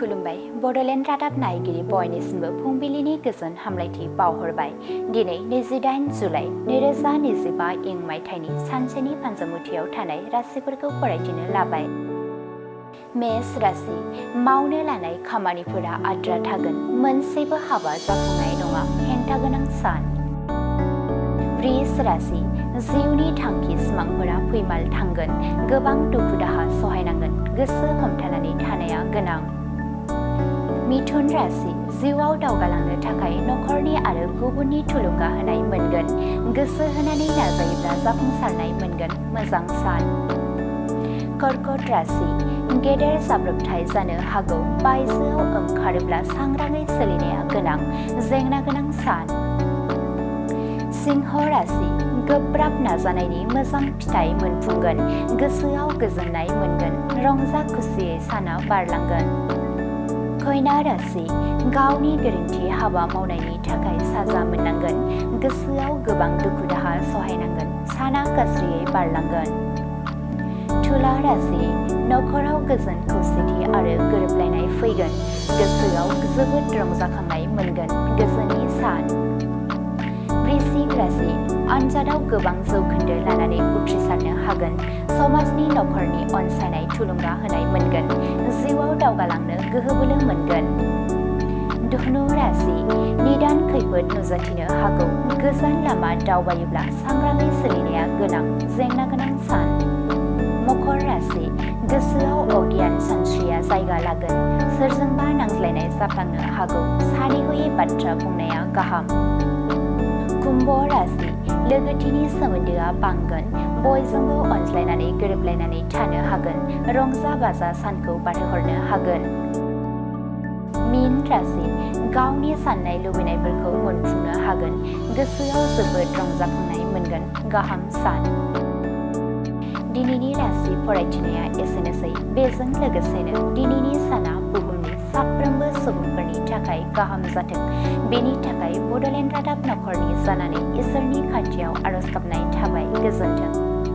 खुलुमबाय बड'लेण्ड रादाब नायगिरि बयनिसिमबो फुंबिलिनि गोजोन हामलायथि बावहरबाय। दिनै 28 जुलाइ 2025 इं मायथाइनि सानसेनि फानजामुथियाव थानाय राशिफोरखौ फरायथिनो लाबाय। मेष राशि मावनो लानाय खामानिफोरा आद्रा थागोन, मोनसेबो हाबा जाफुंनाय नङा, हेंथा गोनां सान। वृष राशि जिउनि थांखि सिमांफोरा फैमाल थांगोन, गोबां दुखु दाहा सहायनांगोन, गोसो हमथानानै थानाया गोनां। मिथुन राशि जिउआव दावगालांनो थाखाय नखरनि आरो गुबुननि थुलुंगा होनाय मोनगोन, गोसो होनानै नाजायोब्ला जाफुंसारनाय मोनगोन, मोजां सान। कर्कट राशि गेदेर जाब्रबथाय जानो हागौ, बायजोआव ओंखारोब्ला सांग्राङै सोलिनाया गोनां, जेंना गोनां सान। सिंह राशि गोब्राब नाजानायनि मोजां फिथाइ मोनफुंगोन, गोसोआव गोजोननाय मोनगोन, रंजा खुसियै साना बारलांगोन। कन्या राशि गावनि गोरोन्थि हाबा मावनायनि थाखाय साजा मोननांगोन, गोसोआव गोबां दुखु दाहा सहायनांगोन, साना गाज्रियै बारलांगोन। तुला राशि नखराव गोजोन खौसेथि आरो गोरोबलायनाय फैगोन, गोसोआव जोबोद रंजाखांनाय मोनगोन, गोजोननि सान। वृश्चिक राशि आनजादाव गोबां जौखोन्दो लानानै उथ्रिसारनो हागोन, समाजनि नखरनि अनसायनाय थुलुंगा होनाय मोनगोन, जिउआव दावगालांनो गोहो बोलो मोनगोन। धनु राशि निदान खैफोद नुजाथिनो हागौ, गोजान लामा दावबायोब्ला सांग्राङै सोलिनाया गोनां, जेंना गोनां सान। मकर राशि गोसोआव अगियान सानस्रिया जायगा लागोन, सोरजोंबा नांज्लायनाय जाफ्लांनो हागौ, सानै बाथ्रा बुंनाया गाहाम। कुम्भ राशि लोगोथिनि सोमोन्दोआ बांगोन, बयजोंबो अनज्लायनानै गोरोबलायनानै थानो हागोन, रंजा बाजा सानखौ बारहोहरनो हागोन। मीन राशि गावनि साननाय लुबैनायफोरखौ मोनफुंनो हागोन, गोसोआव जोबोद रंजाखांनाय मोनगोन, गाहाम सान। दिनैनि राशि फरायथिनाया एसेनोसै, बेजों लोगोसेनो दिनैनि साना बुहुमनि साफ्रोमबो सुबुंफोरनि थाखाय गाहाम जाथों, बेनि थाखाय बड'लेण्ड रादाब नखरनि जानानै इसोरनि खाथियाव आरज गाबनाय थाबाय। गोजोन्थों।